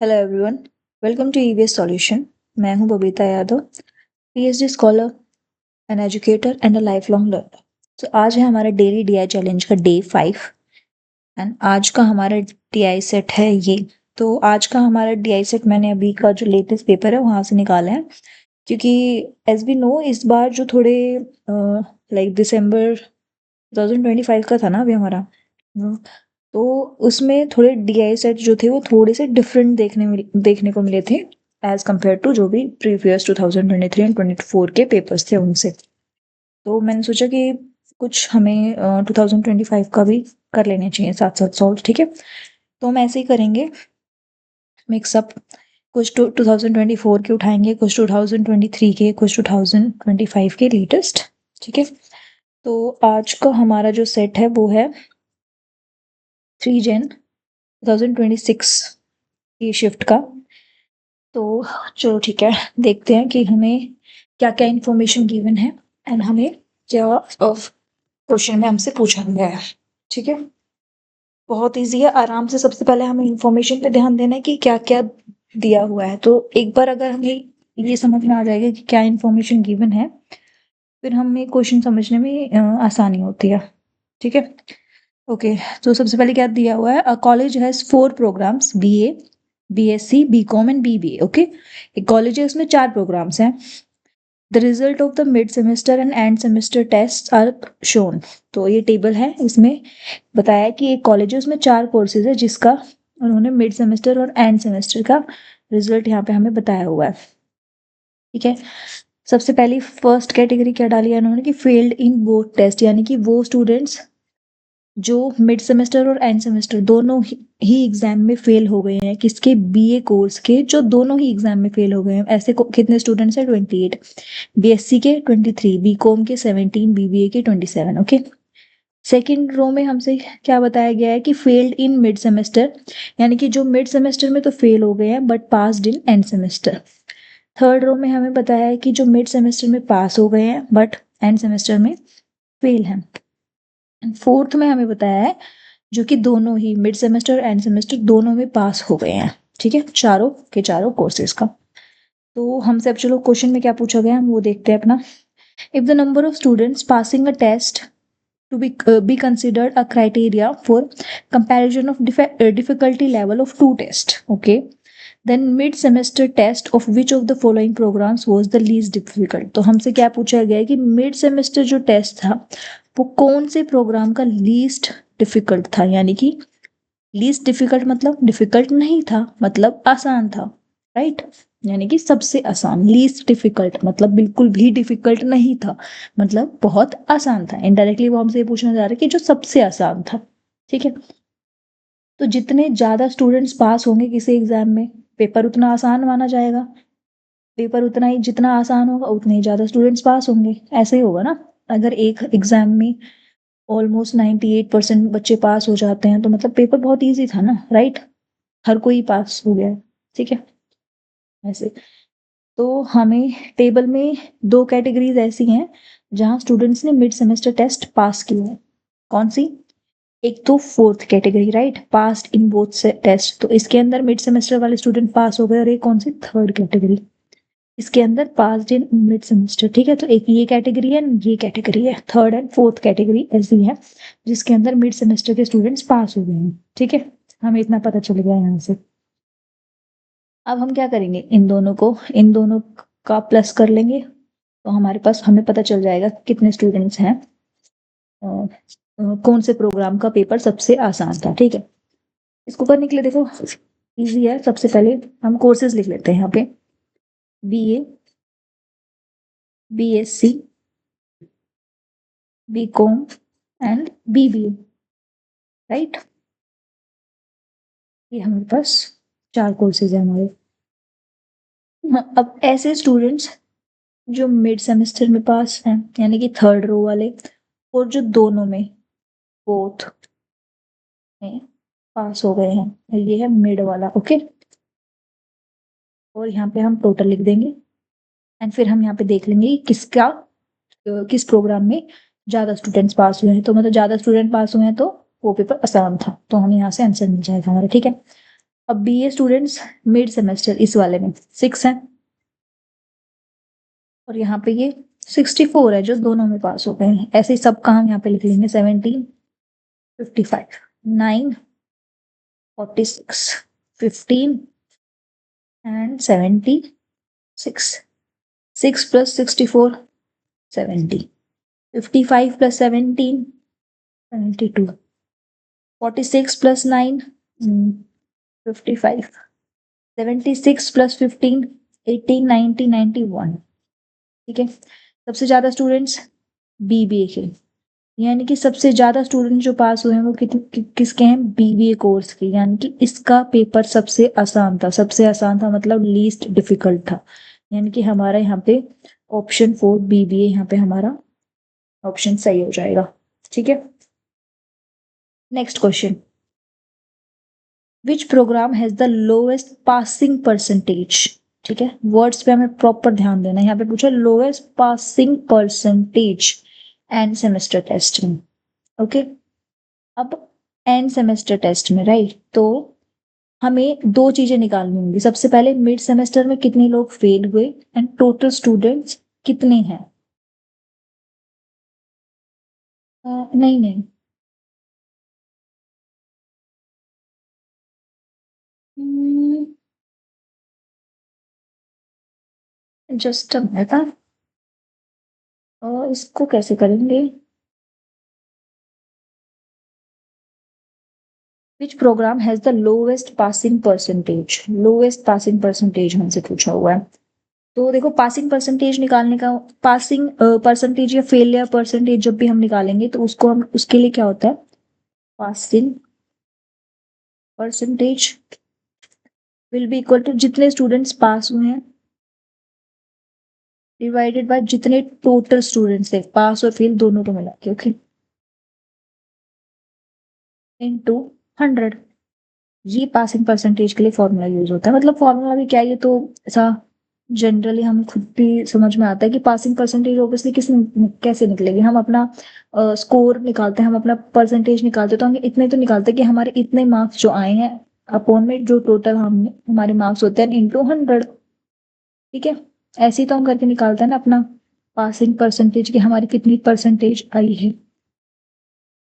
Hello everyone, welcome to EVS solution. मैं हूं Babita Yadav, PhD scholar, an educator and a life long learner. तो आज है हमारा डेली डीआई चैलेंज का डे 5 एंड आज का हमारा डीआई सेट है ये। तो आज का हमारा डीआई सेट मैंने अभी का जो लेटेस्ट पेपर है वहां से निकाला है, क्योंकि एज वी नो इस बार जो थोड़े लाइक दिसंबर 2025 का था ना अभी हमारा, तो उसमें थोड़े डीआई सेट जो थे वो थोड़े से डिफरेंट देखने को मिले थे एज कम्पेयर टू जो भी प्रीवियस 2023 एंड 24 के पेपर्स थे उनसे। तो मैंने सोचा कि कुछ हमें 2025 का भी कर लेने चाहिए साथ साथ सॉल्व। ठीक है, तो हम ऐसे ही करेंगे मिक्सअप। कुछ 2024 के उठाएंगे, कुछ 2023 के, कुछ 2025 के लेटेस्ट। ठीक है, तो आज का हमारा जो सेट है वो है 3 जन 2026 की शिफ्ट का। तो चलो ठीक है, देखते हैं कि हमें क्या क्या इन्फॉर्मेशन गिवन है एंड हमें क्या क्वेश्चन में हमसे पूछा गया है। ठीक है, बहुत इजी है, आराम से सबसे पहले हमें इन्फॉर्मेशन पे ध्यान देना है कि क्या क्या दिया हुआ है। तो एक बार अगर हमें ये समझ में आ जाएगा कि क्या इन्फॉर्मेशन गिवन है, फिर हमें क्वेश्चन समझने में आसानी होती है। ठीक है, ओके। तो सबसे पहले क्या दिया हुआ है, a college has 4 programmes, BA, BSc, BCom and BBA. Okay, एक कॉलेज है उसमें 4 प्रोग्राम्स हैं। The result of the mid semester and end semester test are shown. तो ये टेबल है, इसमें बताया कि एक कॉलेज है उसमें 4 कोर्सेज है जिसका उन्होंने मिड सेमेस्टर और एंड सेमेस्टर का रिजल्ट यहाँ पे हमें बताया हुआ है। ठीक है, सबसे पहली फर्स्ट कैटेगरी क्या डाली है उन्होंने कि फेल्ड इन बोथ टेस्ट, यानी कि वो स्टूडेंट्स जो मिड सेमेस्टर और एंड सेमेस्टर दोनों ही एग्जाम में फेल हो गए हैं, किसके, बीए कोर्स के, जो दोनों ही एग्जाम में फेल हो गए हैं। ऐसे कितने स्टूडेंट्स हैं, 28, बीएससी के 23, बीकॉम के 17, बीबीए के 27। ओके, सेकेंड रो में हमसे क्या बताया गया है कि फेल्ड इन मिड सेमेस्टर, यानी कि जो मिड सेमेस्टर में तो फेल हो गए हैं but passed in end semester. Third row में हमें बताया है कि जो मिड सेमेस्टर में पास हो गए हैं बट एंड सेमेस्टर में फेल हैं। फोर्थ में हमें बताया है जो कि दोनों ही मिड सेमेस्टर एंड सेमेस्टर दोनों में पास हो गए हैं। ठीक है, चारों के चारों कोर्सेज का। तो हमसे अब चलो क्वेश्चन में क्या पूछा गया हम वो देखते हैं अपना। If the number of students passing a test to be considered a criteria for comparison of difficulty level of two tests, okay, then mid semester test of which of the following programs was the least difficult। तो हमसे क्या पूछा गया है कि mid semester जो test था वो कौन से प्रोग्राम का लीस्ट डिफिकल्ट था, यानी कि लीस्ट डिफिकल्ट मतलब डिफिकल्ट नहीं था, मतलब आसान था, राइट। यानी कि सबसे आसान, लीस्ट डिफिकल्ट मतलब बिल्कुल भी डिफिकल्ट नहीं था, मतलब बहुत आसान था। इनडायरेक्टली वो हमसे ये पूछना चाह रहे हैं कि जो सबसे आसान था। ठीक है, तो जितने ज्यादा स्टूडेंट्स पास होंगे किसी एग्जाम में, पेपर उतना आसान माना जाएगा। पेपर उतना ही जितना आसान होगा उतने ही ज्यादा स्टूडेंट्स पास होंगे, ऐसे ही होगा ना। अगर एक एग्जाम में ऑलमोस्ट 98% बच्चे पास हो जाते हैं तो मतलब पेपर बहुत ईजी था ना, राइट। हर कोई पास हो गया है। ठीक है, ऐसे। तो हमें टेबल में दो कैटेगरीज ऐसी हैं जहां स्टूडेंट्स ने मिड सेमेस्टर टेस्ट पास किए हैं। कौन सी, एक तो fourth category, right, passed in both से टेस्ट, तो इसके अंदर मिड सेमेस्टर वाले स्टूडेंट पास हो गए। और एक कौन सी, थर्ड कैटेगरी, इसके अंदर पास्ड इन मिड सेमेस्टर। ठीक है, तो एक ये कैटेगरी है, ये कैटेगरी है, थर्ड एंड फोर्थ कैटेगरी ऐसी है जिसके अंदर मिड सेमेस्टर के स्टूडेंट्स पास हो गए हैं। ठीक है, हमें इतना पता चल गया यहाँ से। अब हम क्या करेंगे, इन दोनों का प्लस कर लेंगे तो हमारे पास हमें पता चल जाएगा कितने स्टूडेंट्स हैं, कौन से प्रोग्राम का पेपर सबसे आसान था। ठीक है, इसको करने के लिए देखो इजी है। सबसे पहले हम कोर्सेज लिख लेते हैं यहाँ पे, BA, BSc, BCom and BBA, right. ये हमारे पास 4 कोर्सेज है हमारे। अब ऐसे स्टूडेंट्स जो मिड सेमेस्टर में पास हैं, यानी कि थर्ड रो वाले, और जो दोनों में, बोथ में पास हो गए हैं, ये है मिड वाला। ओके, और यहाँ पे हम टोटल लिख देंगे एंड फिर हम यहाँ पे देख लेंगे कि किस प्रोग्राम में ज्यादा स्टूडेंट्स पास हुए हैं। तो मतलब ज्यादा स्टूडेंट पास हुए हैं तो वो पेपर आसान था, तो हमें यहाँ से आंसर मिल जाएगा हमारा। ठीक है, अब बीए स्टूडेंट्स मिड सेमेस्टर इस वाले में 6 हैं और यहाँ पे ये 64 है जो दोनों में पास हो गए हैं। ऐसे ही सब काम यहाँ पे लिख लेंगे 17, 55, 9, 46, 15 and 76। 6 plus 64, 70. 55 plus 17, 72. 46 plus 9, 55. 76 plus 15, 18, 90, 91. ठीक है। सबसे ज्यादा स्टूडेंट्स बीबीए के, यानी कि सबसे ज्यादा स्टूडेंट जो पास हुए हैं वो किसके हैं, बीबीए कोर्स के, यानी कि इसका पेपर सबसे आसान था। सबसे आसान था मतलब लीस्ट डिफिकल्ट था, यानी कि हमारा यहाँ पे ऑप्शन 4 बीबीए यहाँ पे हमारा ऑप्शन सही हो जाएगा। ठीक है। Next question, which program has the lowest passing percentage. ठीक है, वर्ड्स पे हमें प्रॉपर ध्यान देना है। यहाँ पे पूछा lowest passing percentage end semester test में। ओके, अब एंड सेमेस्टर टेस्ट में राइट, तो हमें दो चीजें निकालनी होंगी। सबसे पहले मिड सेमेस्टर में कितने लोग फेल हुए एंड टोटल स्टूडेंट्स कितने हैं। नहीं नहीं, जस्ट अ मिनट। इसको कैसे करेंगे, विच program has the lowest passing percentage. Lowest passing percentage हमसे पूछा हुआ है। तो देखो पासिंग परसेंटेज निकालने का, पासिंग परसेंटेज या फेलियर परसेंटेज जब भी हम निकालेंगे तो उसको हम, उसके लिए क्या होता है, passing percentage will be equal to जितने स्टूडेंट्स पास हुए हैं डिवाइडेड बाय जितने टोटल स्टूडेंट्स थे, पास और फेल दोनों को मिला के, ओके, इनटू 100। ये पासिंग परसेंटेज के लिए फॉर्मूला यूज होता है। मतलब फॉर्मूला भी क्या है, ये तो ऐसा जनरली हमें खुद भी समझ में आता है कि पासिंग परसेंटेज ऑब्वियसली किस कैसे निकलेगी। हम अपना स्कोर निकालते हैं, हम अपना परसेंटेज निकालते हैं, तो हम इतने तो निकालते हैं कि हमारे इतने मार्क्स जो आए हैं अपॉन में जो टोटल हमने हमारे मार्क्स होते हैं इंटू 100। ठीक है, ऐसे ही तो हम करके निकालते हैं ना अपना पासिंग परसेंटेज की हमारी कितनी परसेंटेज आई है।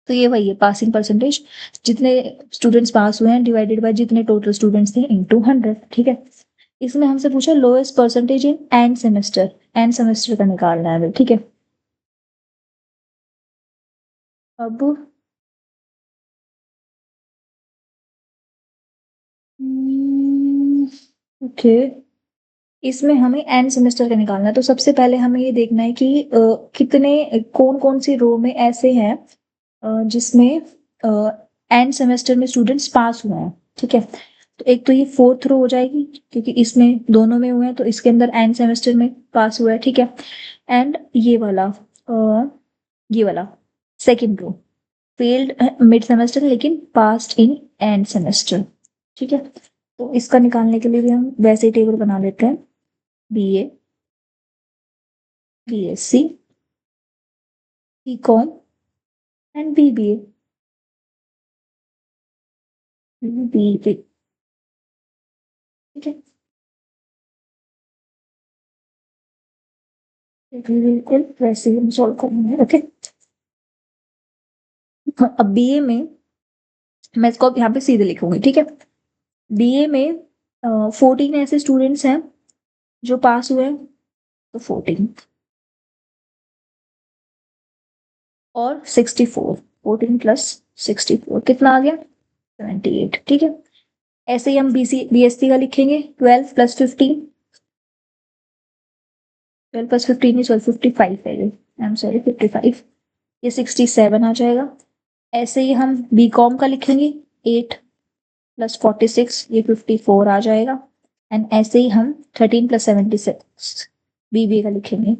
तो ये वही है पासिंग परसेंटेज, जितने स्टूडेंट्स पास हुए हैं डिवाइडेड बाय जितने टोटल स्टूडेंट्स थे इनटू 100। ठीक है, इसमें हमसे पूछा lowest percentage in end semester, end semester का निकालना है हमें। ठीक है, अब ओके, इसमें हमें एंड सेमेस्टर का निकालना है। तो सबसे पहले हमें ये देखना है कि कितने कौन कौन सी रो में ऐसे हैं जिसमें एंड सेमेस्टर में स्टूडेंट्स पास हुए हैं। ठीक है, तो एक तो ये फोर्थ रो हो जाएगी क्योंकि इसमें दोनों में हुए हैं, तो इसके अंदर एंड सेमेस्टर में पास हुआ है। ठीक है, एंड ये वाला second row failed mid semester लेकिन पास्ड इन एंड सेमेस्टर। ठीक है, तो इसका निकालने के लिए भी हम वैसे ही टेबल बना लेते हैं, BA, BSc, BCom and BBA, BB. ठीक है, बिल्कुल वैसे ही हम सॉल्व करेंगे। ओके, अब बीए में मैं इसको अब यहाँ पे सीधे लिखूंगी। ठीक है, बीए में 14 ऐसे स्टूडेंट्स हैं जो पास हुए हैं, तो 14 और 64, 14 प्लस 64 कितना आ गया, 78। ठीक है, ऐसे ही हम बीएससी का लिखेंगे, 12 प्लस 15, 12 प्लस 15 इज 55 है, आई एम सॉरी 55, ये 67 आ जाएगा। ऐसे ही हम बीकॉम का लिखेंगे, 8 प्लस 46 ये 54 आ जाएगा। एंड ऐसे ही हम 13 प्लस 76 बीबीए का लिखेंगे,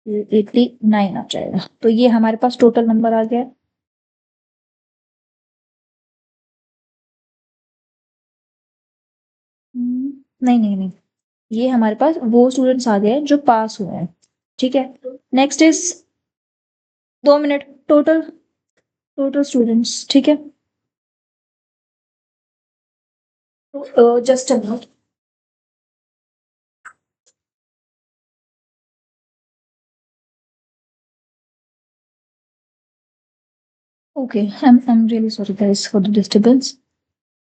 ये 89 आ जाएगा। तो ये हमारे पास टोटल नंबर आ गया। नहीं नहीं नहीं, ये हमारे पास वो स्टूडेंट्स आ गए हैं जो पास हुए हैं। ठीक है, next is 2 minute, total total students. ठीक है, तो just a minute. Okay, I'm really sorry guys for the disturbance.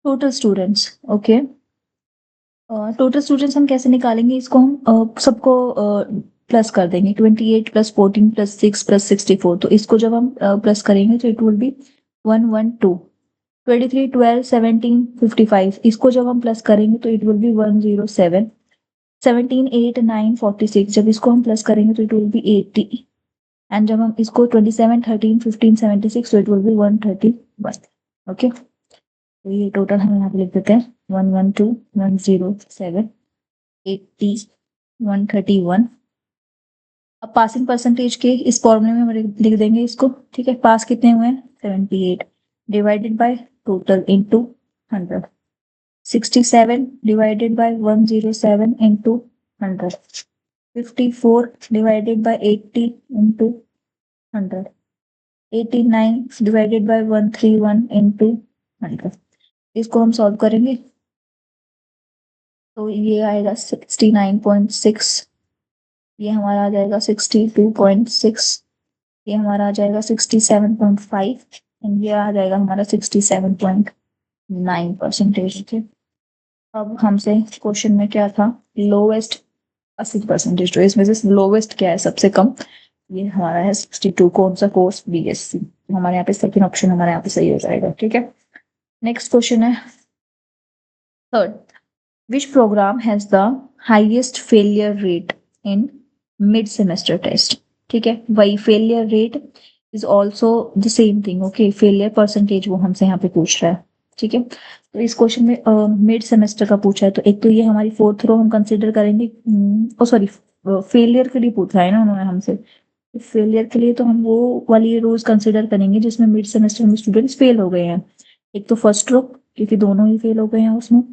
Total students, okay. Total students हम कैसे निकालेंगे इसको? हम सबको प्लस कर देंगे, 28 प्लस 14 प्लस 6 प्लस 64। तो इसको जब हम प्लस करेंगे तो इट विल बी 112। 23 12 17 55, इसको जब हम प्लस करेंगे तो इट विल बी 107। 17 8 9 46, जब इसको हम प्लस करेंगे तो इट विल बी 80। एंड जब हम इसको 27 13 15 76 तो इट विल बी 131। ओके, तो ये टोटल हम यहाँ पे लिख देते हैं 112 107 80 131। अब पासिंग परसेंटेज के इस फॉर्मूले में हम लिख देंगे इसको। ठीक है, पास कितने हुए हैं? 78 divided by total into 100। 67 divided by 107 into 100. 54 divided by 80 into 100. 89 divided by 131 into 100। इसको हम सॉल्व करेंगे तो ये आएगा 69.6, ये हमारा आ जाएगा 62.6, ये हमारा आ जाएगा 67.5 एंड ये आ जाएगा हमारा 67.9%। अब हमसे क्वेश्चन में क्या था? लोवेस्ट 80%। तो इसमें से लोवेस्ट क्या है, सबसे कम? ये हमारा है 62। कौन सा कोर्स? बीएससी। हमारे यहाँ पे सेकंड ऑप्शन हमारे यहाँ पे सही हो जाएगा। ठीक है, नेक्स्ट क्वेश्चन है third. Which program has the highest failure rate in mid semester test? ठीक है, वही failure rate is also the same thing. Okay, failure percentage वो हमसे यहाँ पे पूछ रहा है। ठीक है, तो इस क्वेश्चन में मिड सेमेस्टर का पूछा है, तो एक तो ये हमारी फोर्थ रो हम कंसिडर करेंगे। ओ सॉरी, फेलियर के लिए पूछा है ना उन्होंने हमसे। फेलियर के लिए तो हम वो वाली रोज कंसिडर करेंगे जिसमें मिड सेमेस्टर में स्टूडेंट्स फेल हो गए हैं। एक तो फर्स्ट रो, क्योंकि दोनों ही फेल हो गए हैं उसमें,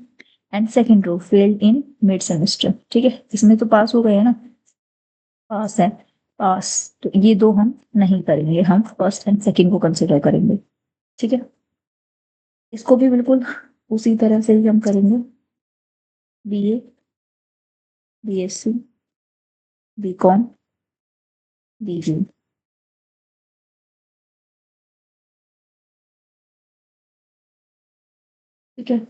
and second row failed in mid semester. ठीक है, इसमें तो पास हो गए हैं ना, पास है, पास। तो ये दो हम नहीं करेंगे, हम फर्स्ट एंड सेकंड को कंसिडर करेंगे। ठीक है, इसको भी बिल्कुल उसी तरह से ही हम करेंगे। बीए, बीएससी, बीकॉम, बीजी। ठीक है,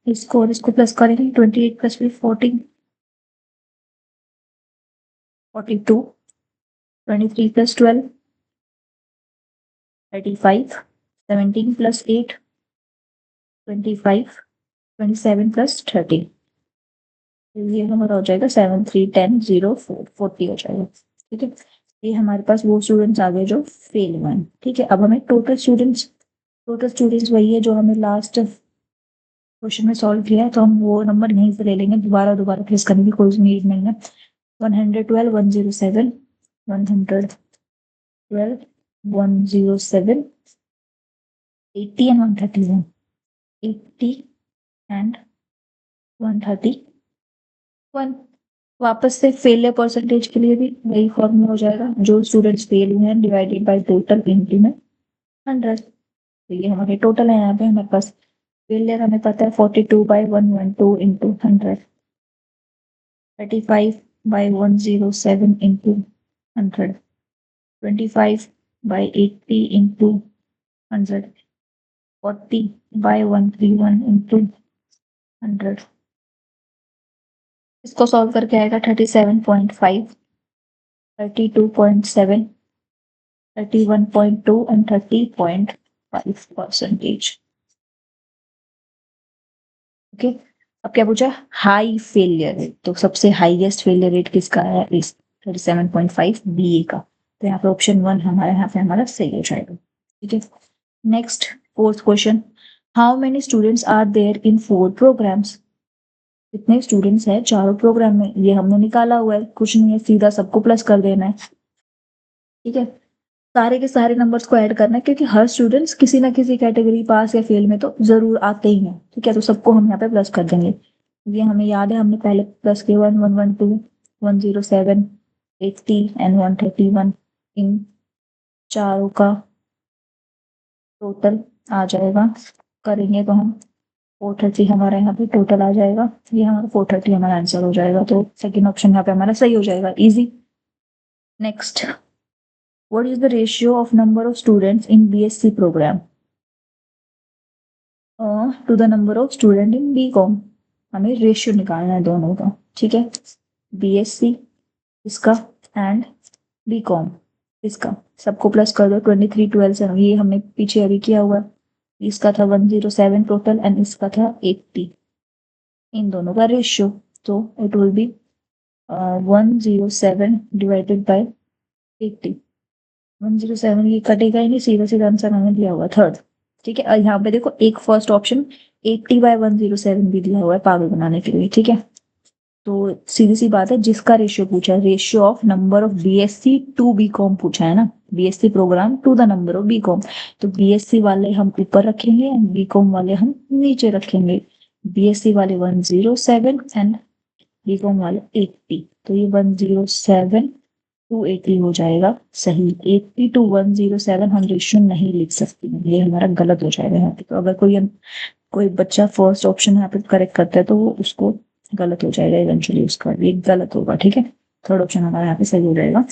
इसको और इसको प्लस करेंगे। 28 प्लस 14 42, 23 प्लस 12 35, 17 प्लस 8 25, 27 प्लस 30। ये हमारा हो जाएगा 7 3 10 0 4 40 हो जाएगा। ठीक है, ये हमारे पास वो स्टूडेंट्स आ गए जो फेल हुए हैं। ठीक है, अब हमें टोटल स्टूडेंट्स वही है जो हमें लास्ट क्वेश्चन में सॉल्व किया है, तो हम वो नंबर यहीं से ले लेंगे। दोबारा दोबारा फेस करने की कोई नीड नहीं है। 112 107 112 107 80 and 131, 80 and 131। वापस से फेलियर परसेंटेज के लिए भी वही फॉर्मूला हो जाएगा, जो स्टूडेंट्स फेल हुए हैं डिवाइडेड बाय टोटल इंटू में 100। तो ये हमारे टोटल है। यहाँ पे हमारे पास फेलियर हमें पता है 42 by 112 into 100, 35 by 107 into 100, 25 by 80 into 100, 40 by 131 into 100। इसको सॉल्व करके आएगा 37.5, 32.7, 31.2 एंड 30.5%। ओके, अब क्या पूछा? High failure rate. तो सबसे हाईएस्ट फेलियर रेट किसका है? इस 37.5 बीए का। तो यहाँ पे ऑप्शन 1 हमारा यहाँ पे हमारा सही हो जाएगा। ठीक है, next fourth question. How many students are there in 4 programs? कितने स्टूडेंट्स हैं चारों प्रोग्राम में? ये हमने निकाला हुआ है, कुछ नहीं है, सीधा सबको प्लस कर देना है। ठीक है, सारे के सारे नंबर्स को ऐड करना है, क्योंकि हर स्टूडेंट्स किसी ना किसी कैटेगरी पास या फेल में तो जरूर आते ही हैं। ठीक है, तो सबको हम यहाँ पे प्लस कर देंगे। ये हमें याद है, हमने पहले प्लस किया 112 107 80 एंड 131। इन चारों का टोटल आ जाएगा, करेंगे तो हम 430 हमारा यहाँ पे टोटल आ जाएगा, ये हमारा 430 हमारा आंसर हो जाएगा, तो सेकंड ऑप्शन यहाँ पे हमारा सही हो जाएगा, easy. Next, what is the ratio of number of students in BSc program to the number of student in BCom. हमें रेशियो निकालना है दोनों का, ठीक है, बीएससी इसका एंड बीकॉम इसका, सबको प्लस कर दो, 23 12 से ये हमने पीछे अभी किया हुआ है। इसका था 107 टोटल एंड इसका था 80, इन दोनों का रेशियो, तो it will be 107 divided by 80। 107 ये कटेगा ही नहीं, सीधा सीधा आंसर हमें दिया हुआ थर्ड, ठीक है। और यहाँ पे देखो एक फर्स्ट ऑप्शन 80/107 भी दिया हुआ है पागल बनाने के लिए, ठीक है। तो सीधी सी बात है, जिसका रेशियो पूछा है, ratio of number of BSc to BCom पूछा है ना, BSc program to the number of BCom, तो बीएससी वाले हम ऊपर रखेंगे, बीकॉम वाले हम नीचे रखेंगे। बीएससी वाले 107 एंड बीकॉम वाले 80, तो ये 107 टू 80 हो जाएगा सही। 80 to 107 हम रेशियो नहीं लिख सकते, ये हमारा गलत हो जाएगा यहाँ पे। तो अगर कोई बच्चा फर्स्ट ऑप्शन यहाँ पे करेक्ट करता है तो वो उसको गलत हो जाएगा, इवेंचुअली उसका ये गलत होगा, ठीक है। थर्ड ऑप्शन हमारा यहाँ पे सही हो जाएगा,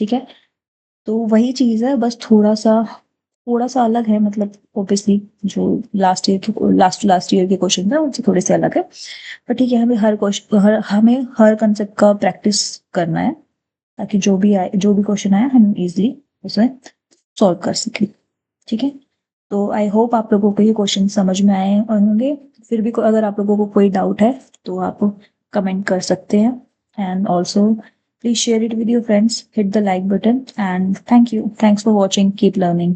ठीक है। तो वही चीज है, बस थोड़ा सा अलग है, मतलब ऑब्वियसली जो लास्ट ईयर के क्वेश्चन है उनसे थोड़े से अलग है, पर ठीक है, हमें हर कंसेप्ट का प्रैक्टिस करना है, ताकि जो भी क्वेश्चन आए हम इजीली उसे सॉल्व कर सकें, ठीक है। तो आई होप आप लोगों को ये क्वेश्चन समझ में आए और होंगे। फिर भी अगर आप लोगों को कोई डाउट है तो आप कमेंट कर सकते हैं, and also please share it with your friends, hit the like button, and thanks for watching, keep learning.